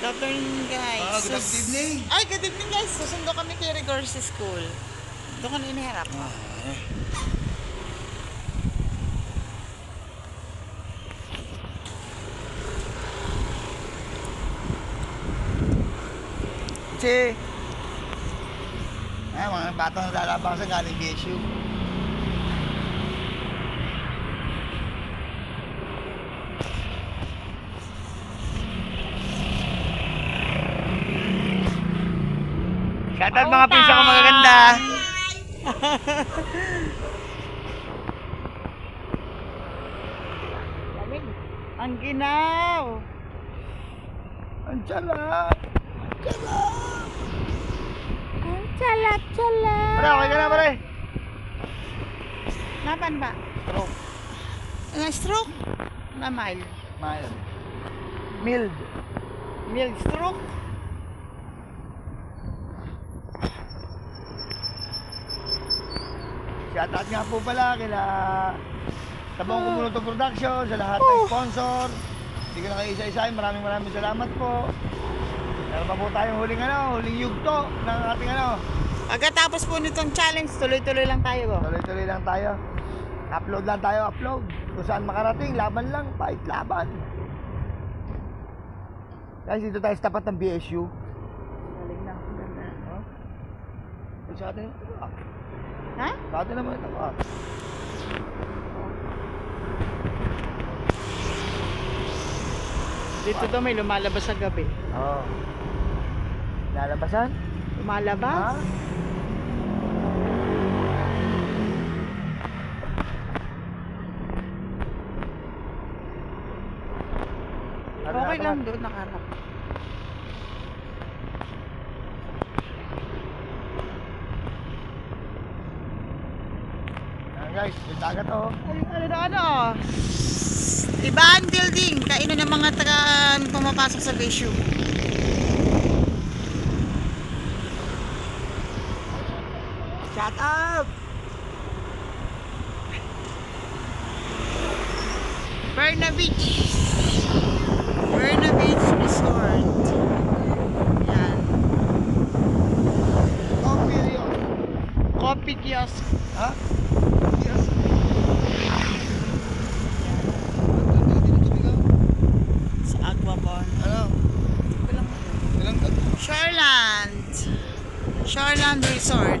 Good afternoon, guys. Good evening. Ay, good evening, guys. Susundo kami kay Rigor sa school. Doon ka na iniharap. Kasi, mga batang nalalabasan galing BSU. Shoutout mga pinsa ko magaganda. Ang ginaw. Ang tsalap. Ang tsalap-tsalap. Pare, okay ka na pare? Napan ba? Stroke. Na-stroke? Na mild? Mild. Mild. Mild stroke? Shoutout nga po pala kila sa buong Kumuluto Production, sa lahat ng sponsor. Hindi ko na kayo isa-isahin. Maraming salamat po. Meron pa po tayong huling yugto ng ating Pagkatapos po nitong challenge, tuloy-tuloy lang tayo. Tuloy-tuloy lang tayo. Upload lang tayo, upload. Kung saan makarating, laban lang, fight, laban. Guys, dito tayo sa tapat ng BSU. Galing na. Ganda. Sa atin ito ba? Ha? Sa atin naman ito ba? Dito daw may lumalabas sa gabi. Oo. Lalabasan? Lumalabas? Okay lang doon, nakaharap. Guys, yung dagat to. Ano? Ibaan building, kainan ng mga taga pumapasok sa BSU. Shut up! Berna Beach. Berna Beach Resort. Yan. Coffee yun. Coffee kiosk. Ha? Yes. Sa Aquabon. Ano? Ilang ka? Shoreland. Shoreland Resort.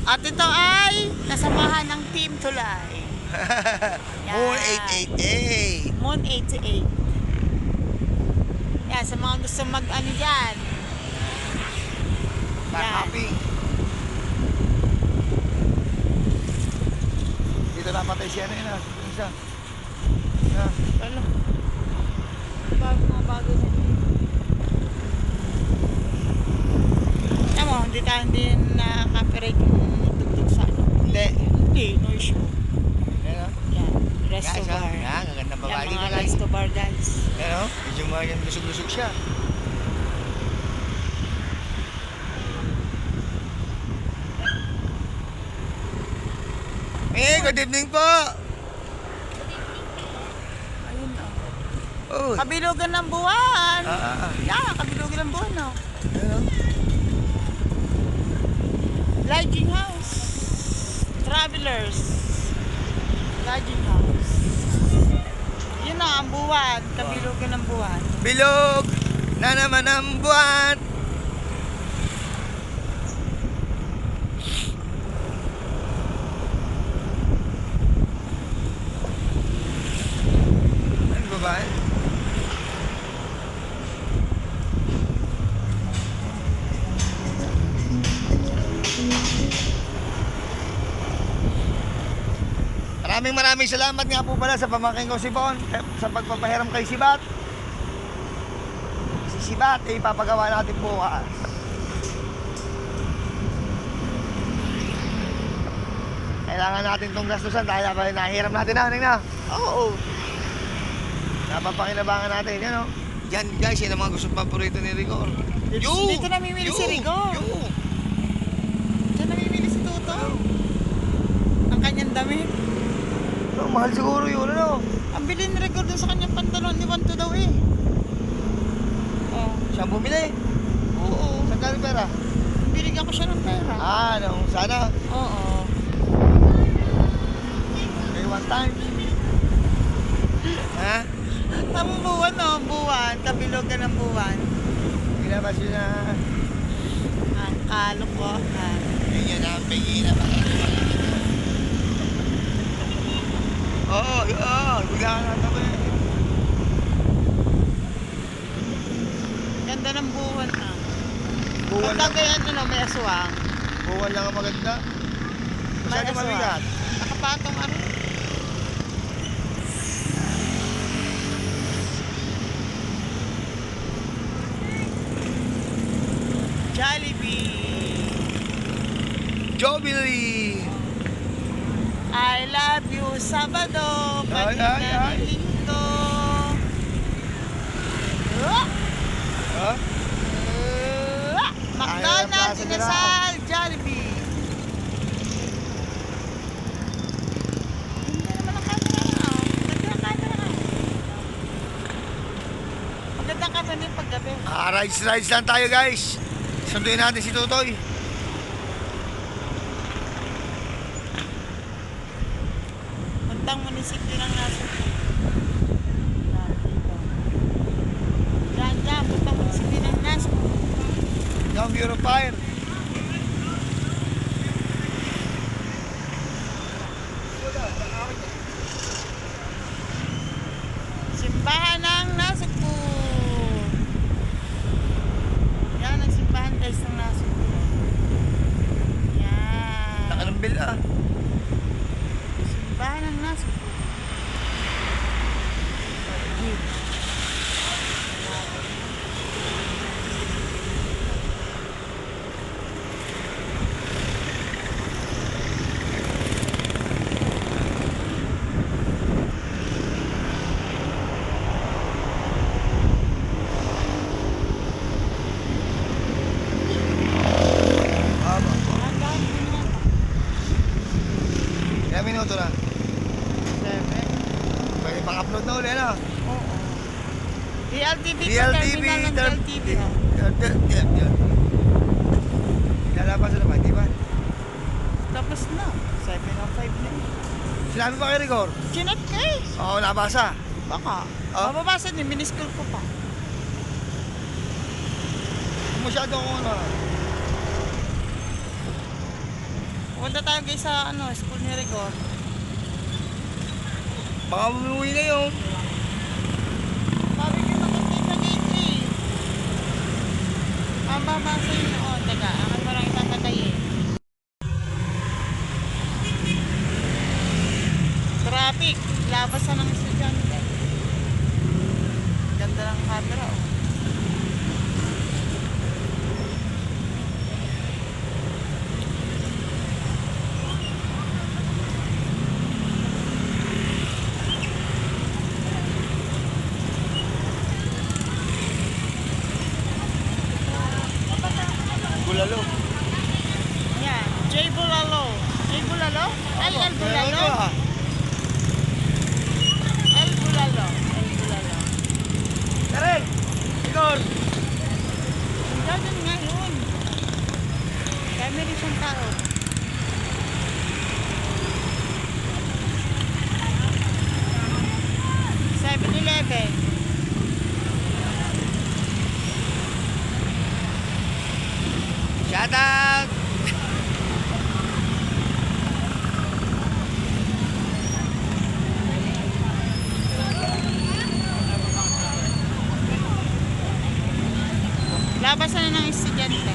At ito ay kasamahan ng Team Tulay. Moon 888. Moon 88. Yan, sa mga gusto mag-ano dyan. Happy. Dito napatay siya na yun. Isa. Ano? Bago na dito. Alam mo, hindi na-copyright yung tugtog sa ano. Hindi, no issue. Yan. Yan, resto Guys, bar. yan, gagandang babae Yan, dito mga guys. resto bar, guys. Yan o, medyo yan lusog-lusog siya. Good evening po! Ayun o. Oh. Kabilugan ng buwan. Yan. Yan, kabilugan ng buwan o. Yan o. Lodging house. Travelers. Lodging house. Yun na, ang buwan. Kabilugan ng buwan. Bilog na naman ang buwan. Ano babae? Maraming salamat nga po pala sa pamangkin ko si Bon sa pagpapahiram kay Sibat. Si Sibat ay ipapagawa natin bukas. Kailangan natin itong gastusan dahil nahiram natin na. Oo. Napapakinabangan natin. Yan o. Yan guys, yan ang mga gusto paborito ni Rigor. Dito namimili si Rigor. Diyan namimili si Toto. Ang kanyang damit. Mahal siguro yun, ano? Ang bili ni Rigor dun sa kanyang pantalon, iwan to daw eh. bumili. Oo. Saan ka pera? Binigyan ko siya ng pera. Nung sana. Oo. Okay, one time. Ha? Ang buwan no, buwan. Kabilugan ng buwan. Ginabas yun na. Ang kalokohan. Ganyan na, pingin na. Oo, bigla ka na tabi. Ganda ng buwan na. Buwan lang. Pagkagayan ano, may aswang. Buwan lang ang maganda. May Masyado aswang. mabigat. Nakapatong ano. Jollibee. Jollibee! I love you, Sabado. Ay, Pati ay, na ay. Linggo. Oh! Ha? McDonald's, Plaza de Inasal, Jollibee. Ganda naman ang camera na. Ganda ang camera na. Maganda ang camera din paggabi. Rides lang tayo guys. Sunduin natin si Tutoy. Puntang munisipyo ng Nasugbu. Diyan, puntang munisipyo ng Nasugbu. Yung Bureau of Fire. Simbahan ng Nasugbu. Yan ang simbahan guys ng Nasugbu. Yan. Nakalambil Simbahan ng Nasugbu. Ilang minuto na? 7. Pwede pang-upload na uli, ano? Oo. DLTV ko, DLTV, terminal ng DLTV. Lalapas na naman, di ba? Tapos na. 7:05 na. Sinabi pa kay Rigor? Chinat ka eh. Oo, nabasa. Baka. Ah? Mababasa din, miniskul ko pa. Masyado akong ano. Pupunta tayo guys sa school ni Rigor. Baka bumuwi na yun. Sabi ko makikita gate eh. Mababasa yun. Teka, akan mo lang itatagay eh. Traffic. Labasan ng estudyante. Ganda ng camera oh. Bulalo. Yan. J. Bulalo. J. Bulalo? Ay, El Bulalo? El Bulalo. El Bulalo. Tarek! Rigor! Ganun nga yun. Kaya meron siyang tao. Seven-Eleven. Shout out! Labasan na ng estudyante.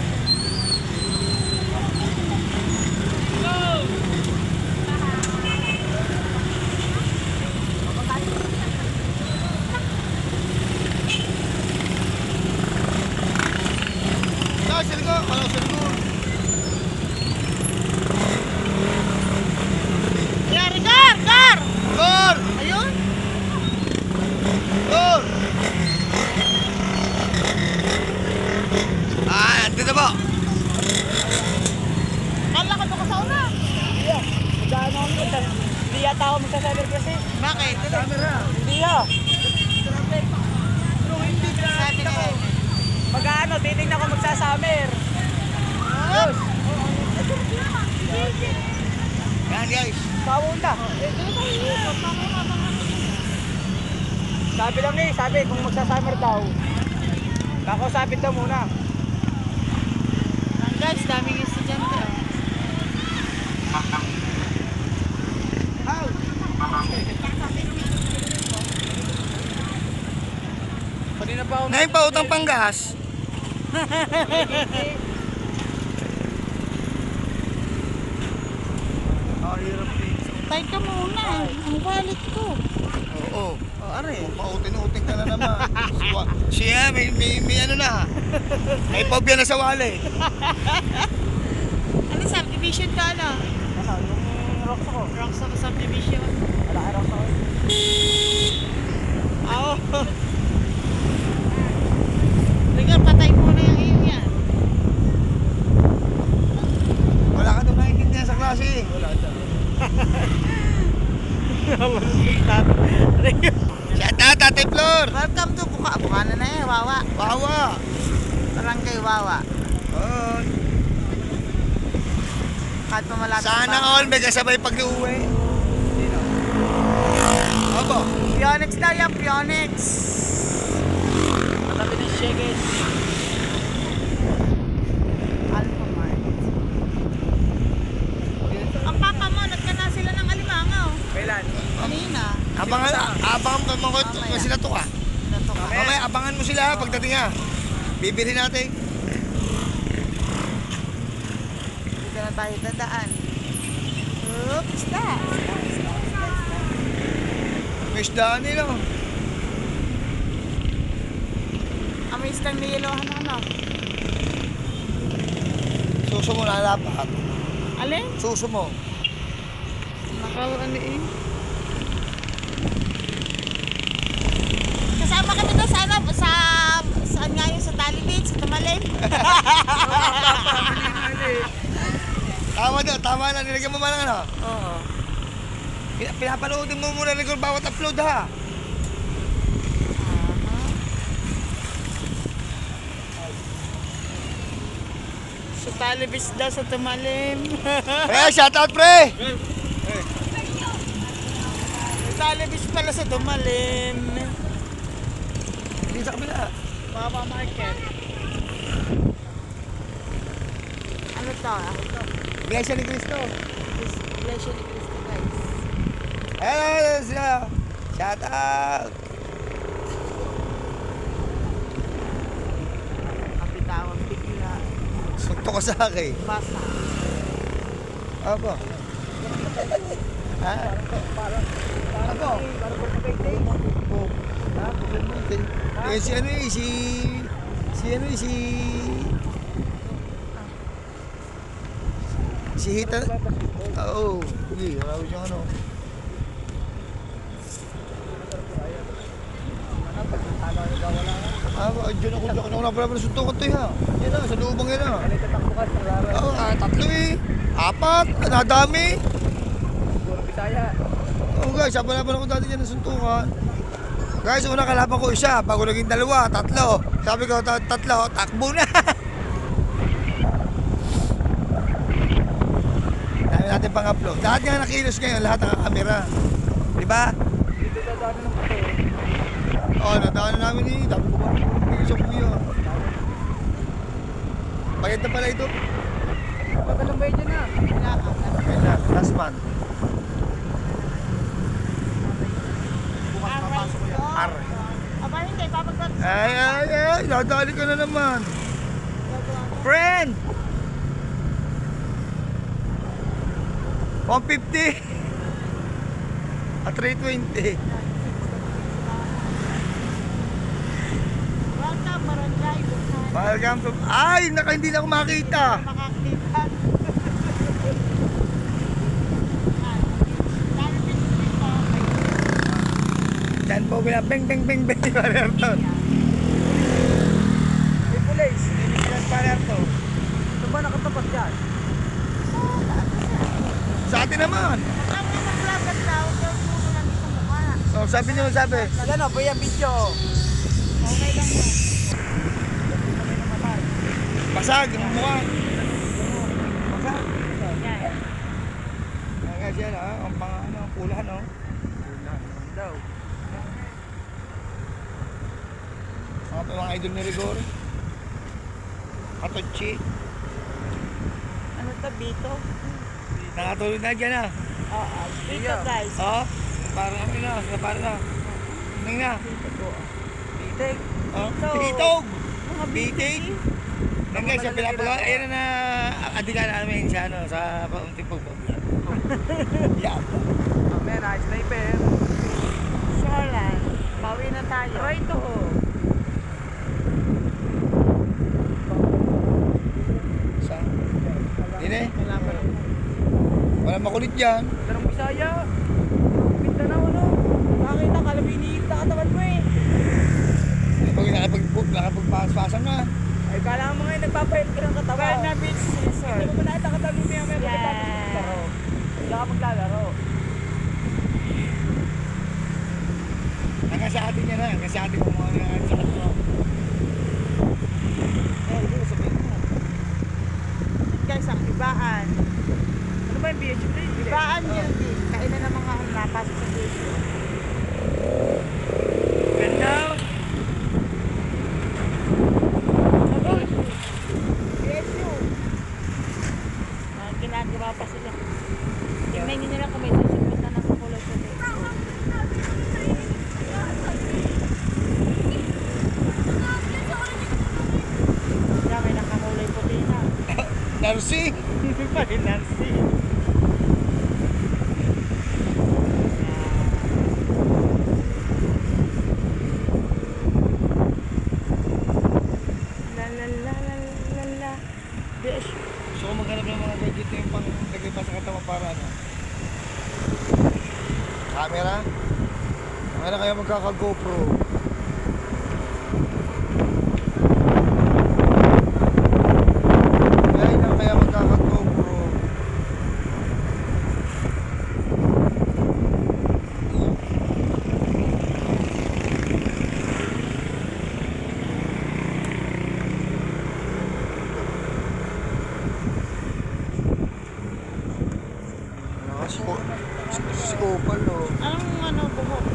Sirgo! Walang sirgo! Yari, Gar! Rigor! Ayun. Rigor! Nandito po! Kala ka doon ka sa una. Hindi yata ako magsasabi kasi. Bakit? Camera! Hindi ah. Sabi ko. Mag ka. Sabi lang sabi kung magsa-summer daw. Kakausapin daw muna. Guys, daming estudyante. Kanina pa ako. Ngayon pa utang panggas. Hirap din. Tay ka muna. Ang wallet ko. Oo. Are. Pautin-utin ka na naman. Siya, may ano na. May phobia na sa wallet. Ano subdivision ka ano? Ano, yung rocks ako. Rocks ako subdivision. Wala ka rocks ako. Oo. Ligar, patay muna yung iyo yan. Wala ka doon nakikintihan sa klase. Wala dyan. Shout out, Ate Flor! Welcome to Bukana na eh, Wawa. Wawa! Barangay Wawa. Oh, Kahit pa malapit sana all may kasabay pag-uwi. Opo. Pionix daw yan, Pionix. Matabi ng shake. Alpha Mart. Ang papa mo, nagkana sila ng alimangaw. Kailan? Kanina. Abangan mo ko Mamaya. sila to ka. Nato ka. Mamaya, abangan mo sila pagdating ha. Bibili natin. Dito na tayo dadaan. Oops, that. May isdaan nila. Amoy isang nilohan ano? Suso mo na lapat. Alin? Suso mo. Ano eh? Kasama kami doon sa ano? Saan nga yun? Sa Talibid? Sa Tumalin? Tama na. Nilagyan mo man ng ano. Oo. Pinapanoodin mo muna rin kung bawat upload ha. Sa Talibid daw, sa Tumalim. Pre, shout out pre! Sa Talibid pala sa Tumalim. Hindi sa kabila. Baba Market. Ano to? Iglesia ni Cristo. Iglesia ni Cristo, guys. Hello sila. Shout out. Kapitawang bigla. Sunto ka sa akin. Basa. Apo. Ha? Apo. Eh, si ano eh, si Hita. Oo. Hindi, wala ko siyang ano. Diyan ako na pala suntukan to ha. Yan na, sa lubang yan na. Oo, tatlo eh. Apat, nadami. Oo guys, sapa na ako dati dyan ng suntukan. Guys, una kalaban ko isa, bago naging dalawa, tatlo. Sabi ko, tatlo, takbo na. Dami natin pang-upload. Lahat nga nakilos ngayon, lahat ng kamera. Diba? Oo, nadaanan namin eh. Dami ko ba? Bigay sa kuya. Bayad na pala ito. Pagkalang bayad dyan na. Kailan? Last month. Ar. Aba, hindi. Papagpag. Ay, nadali ka na naman. Friend! 150 at 320. Welcome, Barangay Bukana. Welcome to... Ay, hindi na ako makita. Makakita. Diyan po bila beng beng beng beng Palerto. May police. Diyan Palerto. Ito ba nakatapat dyan? Sa atin naman. Ang mga naglagat daw, daw po lang sa mukha. Oh, sabi niyo, sabi. Ano po yung video? Okay lang mo. Basag, yung mukha. Basag. Yan. Ayan guys, siya, ang pang ano, pulahan, no? Ulan daw. Mga idol ni Rigor. Katochi. Ano to, Bito? Nakatulog na dyan, ah. Oo, Bito guys. Oh, parang ano na, parang na. Tingnan na. Bitig. Oh, Bitog. bitog. Mga Bitig. Yan guys, yung pinapagawa, ayun na adikan namin sa ano, sa paunting pagbablog. Yeah. Mamaya na, sniper. Shoreline. Bawi na tayo. Try to. Sa? Dine? Wala pa rin. Wala makulit dyan. Tarang Bisaya. Pinta na ano. Bakit nakalabinit na katawan mo eh? Pag nakapagpasan ka. Ay, kala mo ngayon nagpapahit ka ng katawan. Barna Beach Resort. Hindi mo ba nakita katabi mo yung may maglalaro? Hindi ka maglalaro. Hanggang sa atin yan na, hanggang sa atin kung mga sa atin mo. Hindi ko sabihin mo. Guys, ang ibaan. Ano ba yung BHP? Ibaan yun, din. Kainan ng mga napasok sa video. Ganda. PSU. Ginagawa pa sila. Tingnan nyo nila kung may susunod na nasa kulay sa video. Kaya may nakakulay puti na. Narsi. Pari Nancy. La la la la la la. Bish. Gusto ko maghanap ng mga gadget na yung pang lagay pa sa katawan para ano. Camera. Camera kayo magkaka-GoPro. Kaya na kaya magkaka-GoPro. Si Opal, oh. Anong ano buhok?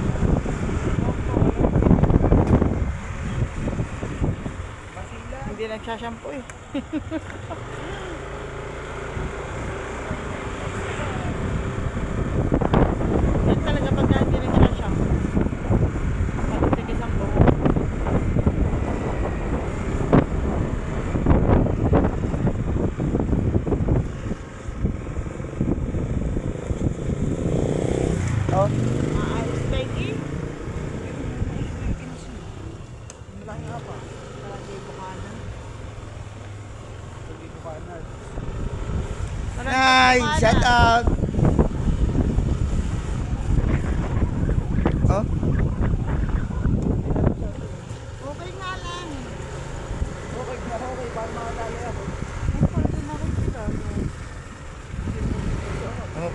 Hindi nagsashampoo eh. Yan talaga pagka hindi nagsashampoo. Patitigis ang buhok. Oh. Maayos lady. Malaki nga pa. Malaki bukanan. Hindi ko kanan. Nice! Shout out! Oh? Okay nga lang. Okay na okay. Paano makadali ako? Ay, pwede na rin kita. Ano?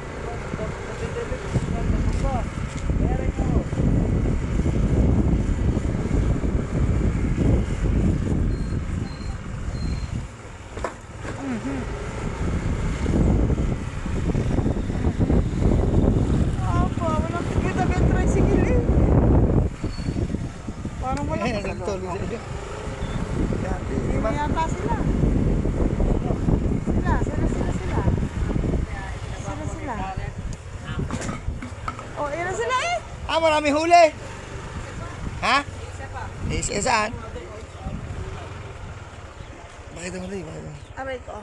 Apa, walang kita may tricycle eh. Parang wala Eh, pa nagtuloy sa iyo. Hindi na yata sila. Sila. Oh, yun na sila eh. Ah, marami huli. Ha? Isa saan? Bakit mo rin? Aray ko.